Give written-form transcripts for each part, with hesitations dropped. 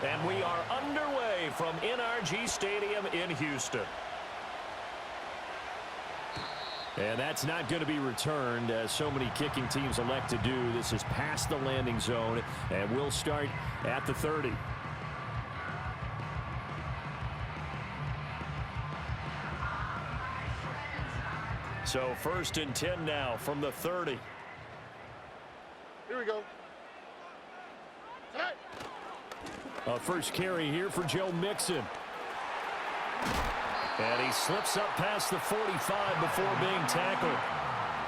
And we are underway from NRG Stadium in Houston. And that's not going to be returned, as so many kicking teams elect to do. This is past the landing zone, and we'll start at the 30. So 1st and 10 now from the 30. Here we go. A first carry here for Joe Mixon. And he slips up past the 45 before being tackled.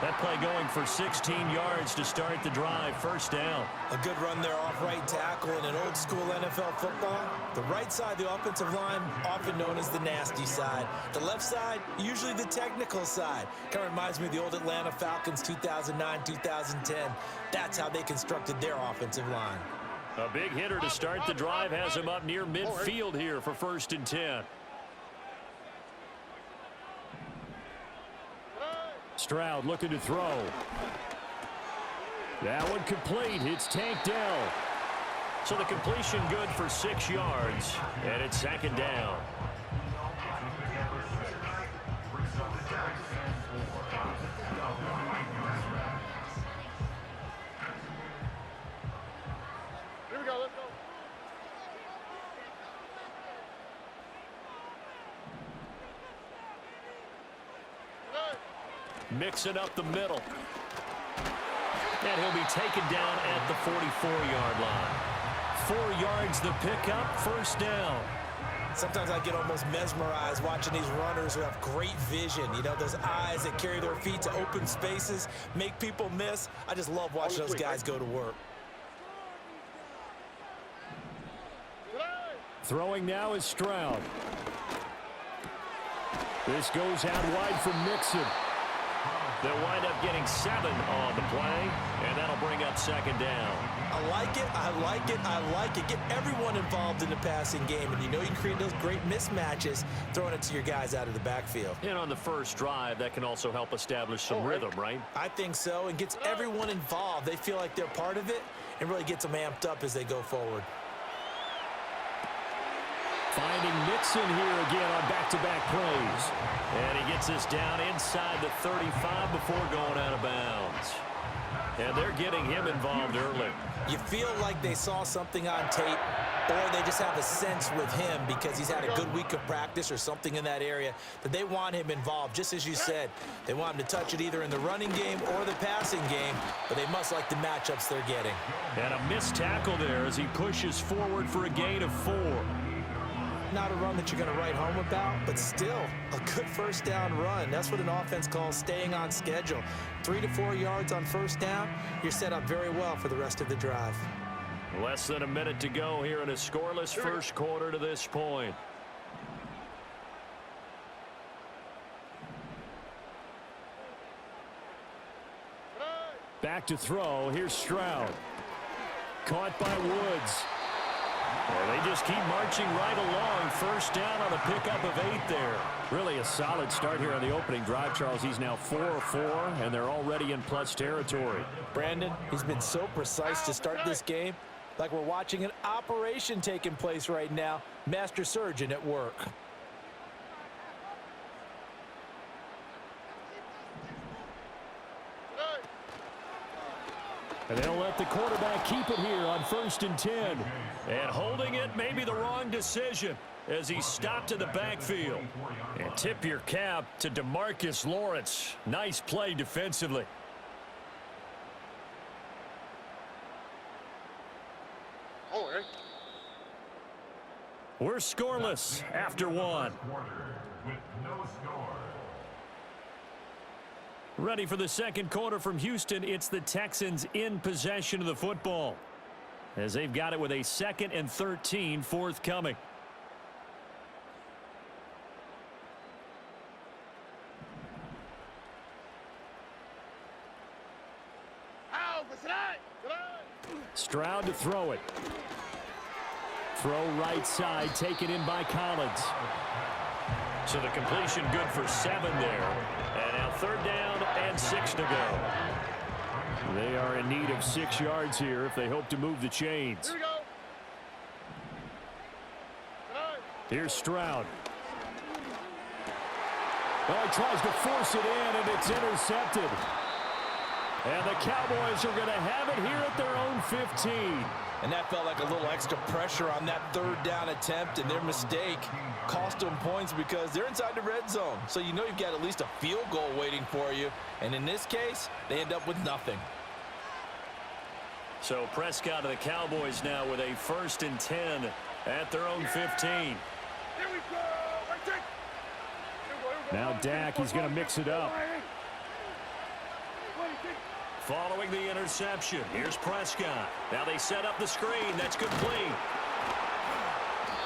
That play going for 16 yards to start the drive. First down. A good run there off right tackle in an old school NFL football. The right side, the offensive line, often known as the nasty side. The left side, usually the technical side. Kind of reminds me of the old Atlanta Falcons 2009-2010. That's how they constructed their offensive line. A big hitter to start the drive has him up near midfield here for 1st and 10. Stroud looking to throw. That one complete. It's tanked down. So the completion good for 6 yards. And it's 2nd down. Here we go. Let's go. Mixing up the middle. And he'll be taken down at the 44-yard line. 4 yards the pickup, 1st down. Sometimes I get almost mesmerized watching these runners who have great vision. You know, those eyes that carry their feet to open spaces, make people miss. I just love watching those guys go to work. Throwing now is Stroud. This goes out wide for Mixon. They'll wind up getting 7 on the play, and that'll bring up 2nd down. I like it, I like it, I like it. Get everyone involved in the passing game, and you know you can create those great mismatches throwing it to your guys out of the backfield. And on the first drive, that can also help establish some rhythm, right? I think so, and gets everyone involved. They feel like they're part of it, and really gets them amped up as they go forward. Finding Mixon here again on back-to-back plays. And he gets us down inside the 35 before going out of bounds. And they're getting him involved early. You feel like they saw something on tape, or they just have a sense with him because he's had a good week of practice or something in that area that they want him involved. Just as you said, they want him to touch it either in the running game or the passing game, but they must like the matchups they're getting. And a missed tackle there as he pushes forward for a gain of 4. Not a run that you're going to write home about, but still a good 1st down run. That's what an offense calls staying on schedule. 3 to 4 yards on 1st down, you're set up very well for the rest of the drive. Less than a minute to go here in a scoreless first quarter to this point. Back to throw. Here's Stroud. Caught by Woods. Well, they just keep marching right along. 1st down on a pickup of 8 there. Really a solid start here on the opening drive, Charles. He's now 4 of 4, and they're already in plus territory. Brandon, he's been so precise to start this game. Like we're watching an operation taking place right now. Master surgeon at work. And they'll let the quarterback keep it here on 1st and 10. And holding it may be the wrong decision as he stopped in the backfield. And tip your cap to DeMarcus Lawrence. Nice play defensively. We're scoreless after 1. Ready for the 2nd quarter from Houston. It's the Texans in possession of the football, as they've got it with a 2nd and 13 forthcoming. Stroud to throw it. Throw right side, taken in by Collins. So the completion good for 7 there. And now 3rd down and 6 to go. They are in need of 6 yards here if they hope to move the chains. Here we go. Here's Stroud. Well, he tries to force it in, and it's intercepted. And the Cowboys are going to have it here at their own 15. And that felt like a little extra pressure on that third down attempt, and their mistake cost them points because they're inside the red zone. So you know you've got at least a field goal waiting for you. And in this case, they end up with nothing. So Prescott of the Cowboys now with a 1st and 10 at their own 15. Now Dak, he's going to mix it up. Following the interception, here's Prescott. Now they set up the screen. That's complete.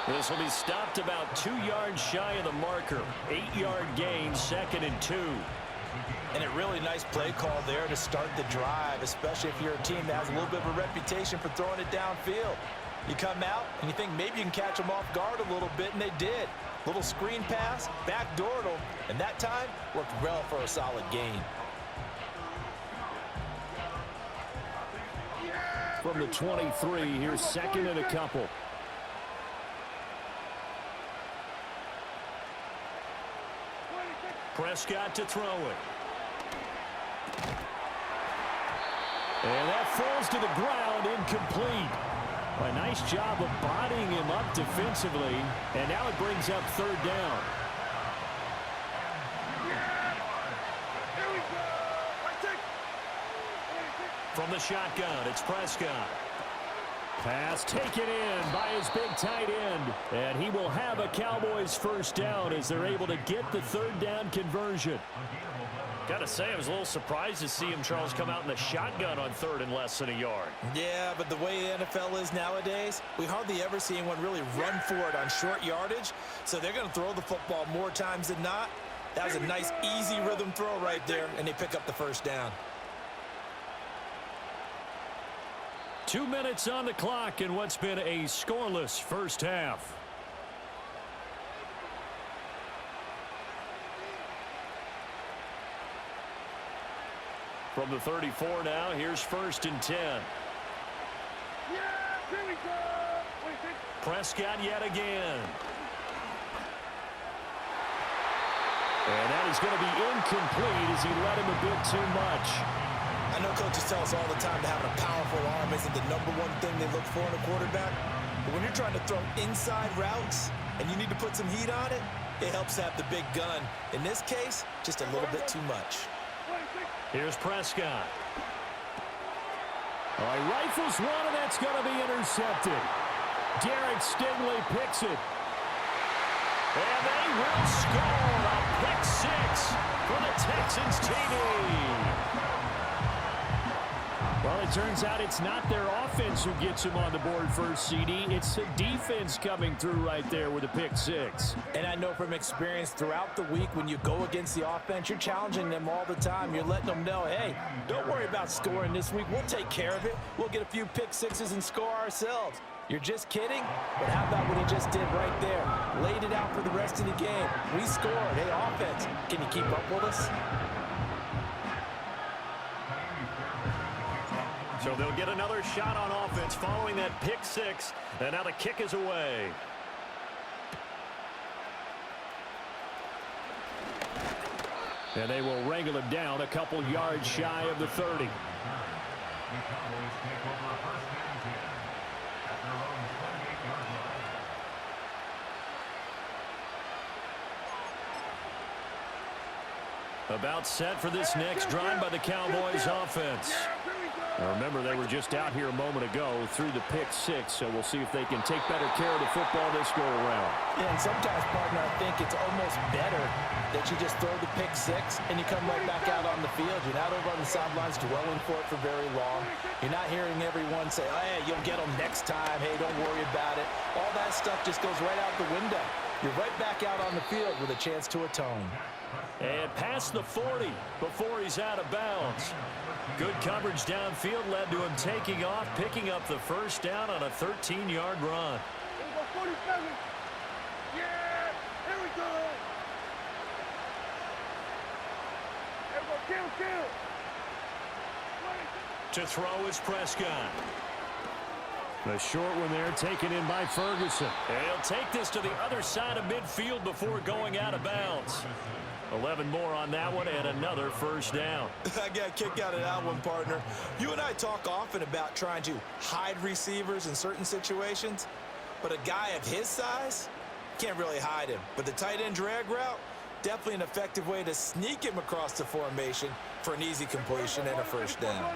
This will be stopped about 2 yards shy of the marker. 8-yard gain, 2nd and 2. And a really nice play call there to start the drive, especially if you're a team that has a little bit of a reputation for throwing it downfield. You come out and you think maybe you can catch them off guard a little bit, and they did. Little screen pass, backdoored them, and that time worked well for a solid gain. From the 23, here's 2nd and a couple. Prescott to throw it. And that falls to the ground, incomplete. A nice job of bodying him up defensively, and now it brings up 3rd down. From the shotgun, it's Prescott. Pass taken in by his big tight end. And he will have a Cowboys 1st down as they're able to get the 3rd down conversion. Got to say, I was a little surprised to see him, Charles, come out in the shotgun on 3rd and less than a yard. Yeah, but the way the NFL is nowadays, we hardly ever see anyone really run for it on short yardage. So they're going to throw the football more times than not. That was a nice, easy rhythm throw right there, and they pick up the 1st down. 2 minutes on the clock in what's been a scoreless first half. From the 34 now, here's 1st and 10. Prescott yet again. And that is going to be incomplete as he led him a bit too much. I know coaches tell us all the time that having a powerful arm isn't the #1 thing they look for in a quarterback. But when you're trying to throw inside routes and you need to put some heat on it, it helps to have the big gun. In this case, just a little bit too much. Here's Prescott. Oh, he rifles one, and that's going to be intercepted. Derek Stingley picks it. And they will score a pick 6 for the Texans TD. Well, it turns out it's not their offense who gets him on the board first, CD. It's the defense coming through right there with a pick 6. And I know from experience throughout the week when you go against the offense, you're challenging them all the time. You're letting them know, hey, don't worry about scoring this week. We'll take care of it. We'll get a few pick 6s and score ourselves. You're just kidding? But how about what he just did right there? Laid it out for the rest of the game. We scored. Hey, offense, can you keep up with us? So they'll get another shot on offense following that pick 6. And now the kick is away. And they will wrangle him down a couple yards shy of the 30. About set for this next drive by the Cowboys offense. Now remember, they were just out here a moment ago through the pick 6, so we'll see if they can take better care of the football this go around. Yeah, and sometimes, partner, I think it's almost better that you just throw the pick 6 and you come right back out on the field. You're not over on the sidelines dwelling for it for very long. You're not hearing everyone say, hey, you'll get them next time. Hey, don't worry about it. All that stuff just goes right out the window. You're right back out on the field with a chance to atone. And past the 40 before he's out of bounds. Good coverage downfield led to him taking off, picking up the 1st down on a 13-yard run. Yeah, here we go. To throw is Prescott. The short one there taken in by Ferguson. And he'll take this to the other side of midfield before going out of bounds. 11 more on that one and another first down. I got a kick out of that one, partner. You and I talk often about trying to hide receivers in certain situations, but a guy of his size can't really hide him. But the tight end drag route, definitely an effective way to sneak him across the formation for an easy completion and a first down.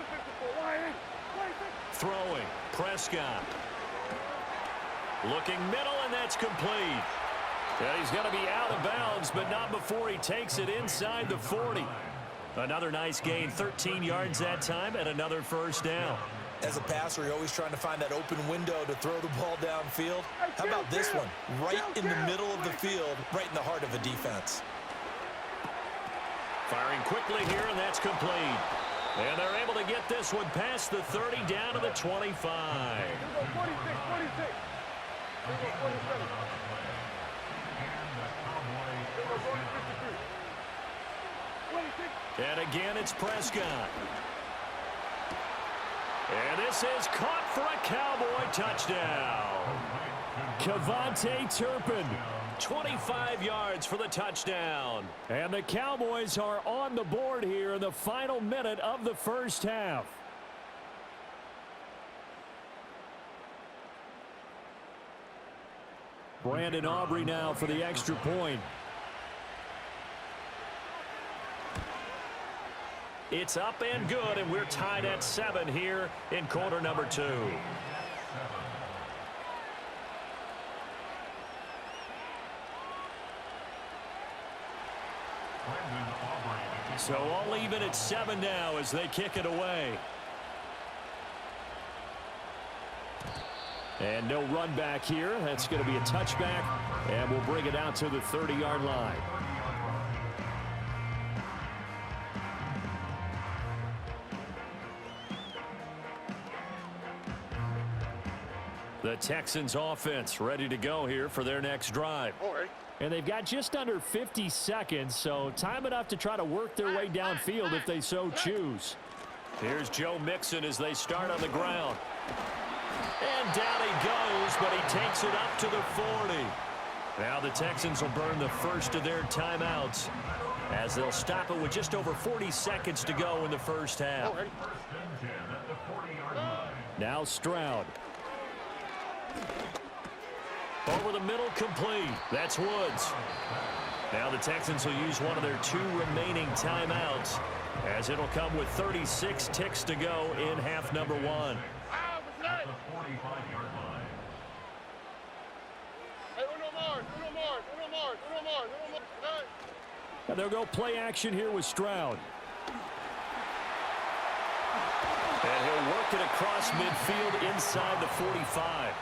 Throwing, Prescott. Looking middle, and that's complete. Yeah, he's going to be out of bounds, but not before he takes it inside the 40. Another nice gain, 13 yards that time, and another first down. As a passer, you're always trying to find that open window to throw the ball downfield. How about this one? Right in the middle of the field, right in the heart of a defense. Firing quickly here, and that's complete. And they're able to get this one past the 30 down to the 25. 46. And again, it's Prescott. And this is caught for a Cowboy touchdown. Kevontae Turpin, 25 yards for the touchdown. And the Cowboys are on the board here in the final minute of the first half. Brandon Aubrey now for the extra point. It's up and good, and we're tied at 7 here in quarter number 2. So all even at 7 now as they kick it away. And no run back here. That's going to be a touchback, and we'll bring it out to the 30-yard line. The Texans offense ready to go here for their next drive. And they've got just under 50 seconds, so time enough to try to work their way downfield if they so choose. Here's Joe Mixon as they start on the ground. And down he goes, but he takes it up to the 40. Now the Texans will burn the first of their timeouts as they'll stop it with just over 40 seconds to go in the first half. Now Stroud. Over the middle, complete. That's Woods. Now the Texans will use one of their 2 remaining timeouts as it'll come with 36 ticks to go in half number 1. And they'll go play action here with Stroud. And he'll work it across midfield inside the 45.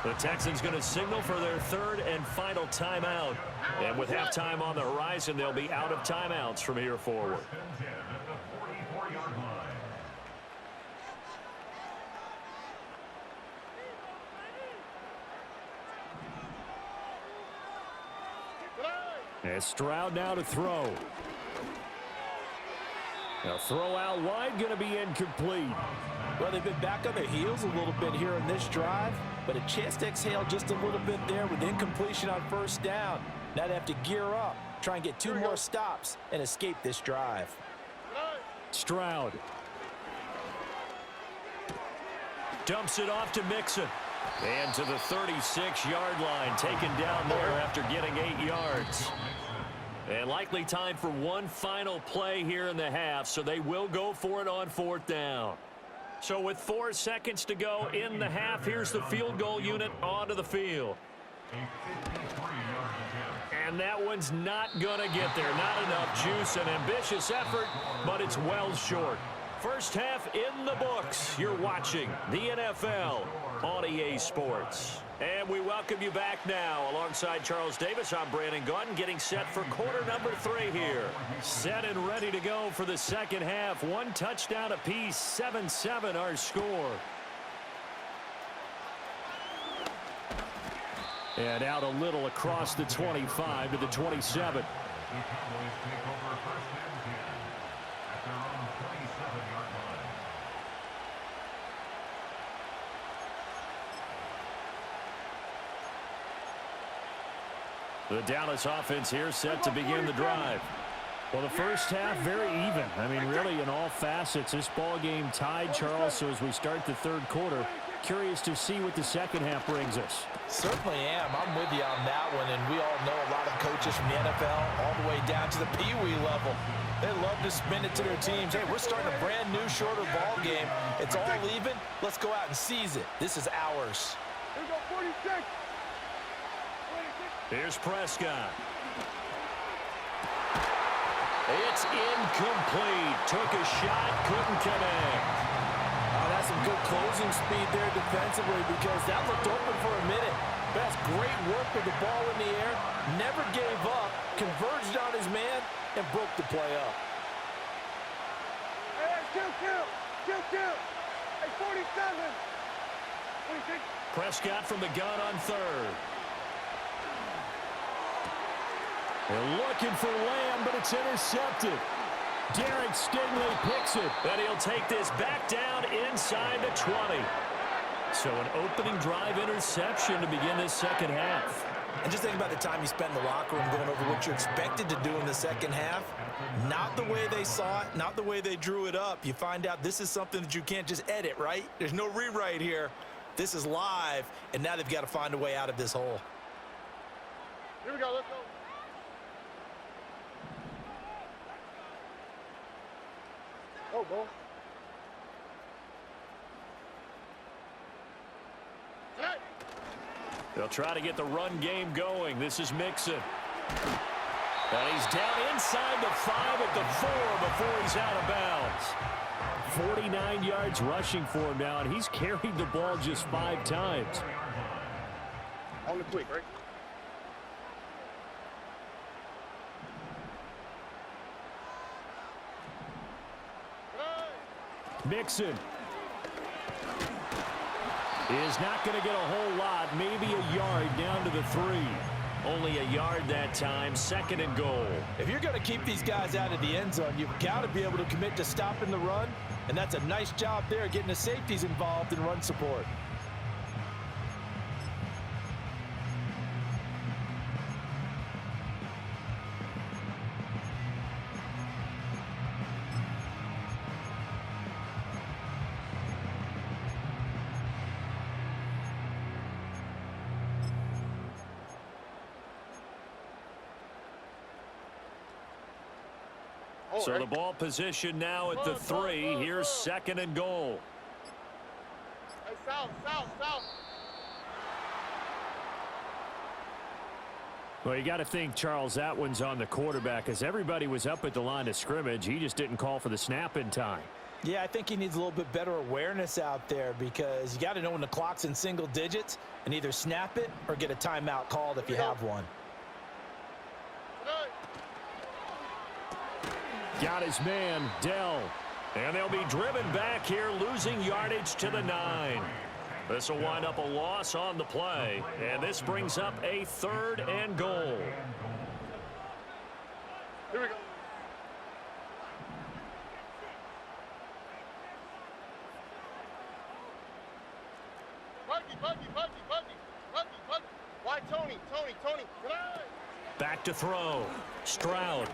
The Texans going to signal for their 3rd and final timeout. And with halftime on the horizon, they'll be out of timeouts from here forward. And Stroud now to throw. Now throw out wide, going to be incomplete. Well, they've been back on their heels a little bit here in this drive, but a chance to exhale just a little bit there with incompletion on first down. Now they have to gear up, try and get 2 more stops and escape this drive. Stroud. Dumps it off to Mixon. And to the 36-yard line, taken down there after getting 8 yards. And likely time for one final play here in the half, so they will go for it on 4th down. So with 4 seconds to go in the half, here's the field goal unit onto the field. And that one's not going to get there. Not enough juice, an ambitious effort, but it's well short. First half in the books. You're watching the NFL on EA Sports. And we welcome you back now. Alongside Charles Davis, I'm Brandon Gaudin, getting set for quarter number 3 here. Set and ready to go for the second half. 1 touchdown apiece, 7-7 our score. And out a little across the 25 to the 27. The Dallas offense here set to begin the drive. Well, the first half, very even. I mean, really, in all facets, this ball game tied, Charles. So as we start the third quarter, curious to see what the second half brings us. Certainly am. I'm with you on that one. And we all know a lot of coaches from the NFL all the way down to the Pee-wee level. They love to spin it to their teams. Hey, we're starting a brand new, shorter ball game. It's all even. Let's go out and seize it. This is ours. Here we go, 46. Here's Prescott. It's incomplete. Took a shot, couldn't connect. Oh, that's some good closing speed there defensively because that looked open for a minute. Best great work with the ball in the air. Never gave up. Converged on his man and broke the play up. Hey, kill. Hey, 47. 26. Prescott from the gun on third. They're looking for Lamb, but it's intercepted. Derek Stingley picks it, and he'll take this back down inside the 20. So an opening drive interception to begin this second half. And just think about the time you spent in the locker room going over what you expected to do in the second half. Not the way they saw it, not the way they drew it up. You find out this is something that you can't just edit, right? There's no rewrite here. This is live, and now they've got to find a way out of this hole. Here we go, let's go. Oh, ball. They'll try to get the run game going. This is Mixon. And he's down inside the 5 at the 4 before he's out of bounds. 49 yards rushing for him now, and he's carried the ball just 5 times. On the quick, right? Mixon is not going to get a whole lot, maybe a yard down to the 3. Only a yard that time, 2nd and goal. If you're going to keep these guys out of the end zone, you've got to be able to commit to stopping the run, and that's a nice job there getting the safeties involved in run support. So the ball position now at the 3. Here's 2nd and goal. Hey, south. Well, you got to think, Charles, that one's on the quarterback as everybody was up at the line of scrimmage. He just didn't call for the snap in time. Yeah, I think he needs a little bit better awareness out there because you got to know when the clock's in single digits and either snap it or get a timeout called if you have one. Got his man, Dell. And they'll be driven back here, losing yardage to the 9. This will wind up a loss on the play. And this brings up a 3rd and goal. Here we go. Buggy. Why, Tony? Back to throw. Stroud.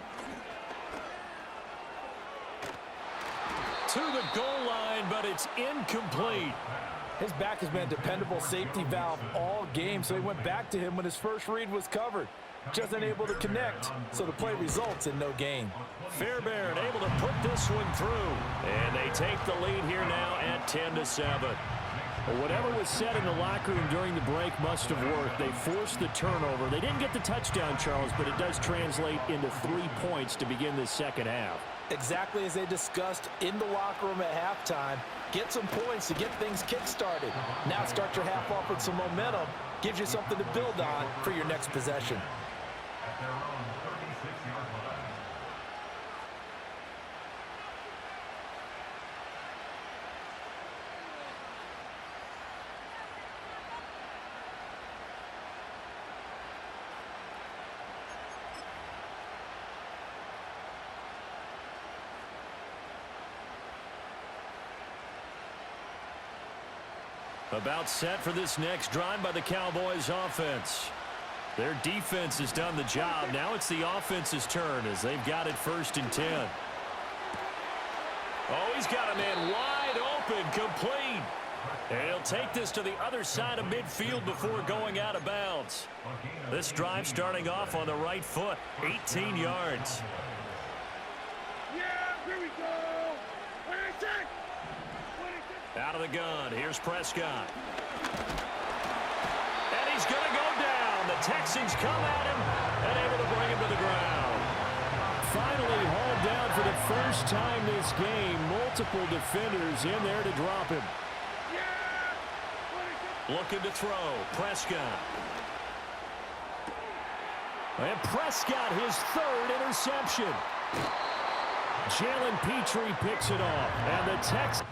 To the goal line, but it's incomplete. His back has been a dependable safety valve all game, so he went back to him when his first read was covered. Just unable to connect, so the play results in no gain. Fairbairn able to put this one through. And they take the lead here now at 10-7. Well, whatever was said in the locker room during the break must have worked. They forced the turnover. They didn't get the touchdown, Charles, but it does translate into 3 points to begin this second half. Exactly as they discussed in the locker room at halftime. Get some points to get things kick-started. Now start your half off with some momentum. Gives you something to build on for your next possession. About set for this next drive by the Cowboys offense. Their defense has done the job. Now it's the offense's turn as they've got it 1st and 10. Oh, he's got a man wide open, complete. And he'll take this to the other side of midfield before going out of bounds. This drive starting off on the right foot, 18 yards. Yeah, here we go. 26. Out of the gun, here's Prescott. And he's going to go down. The Texans come at him and able to bring him to the ground. Finally hauled down for the first time this game. Multiple defenders in there to drop him. Looking to throw. Prescott. And Prescott, his 3rd interception. Jalen Petrie picks it off. And the Texans...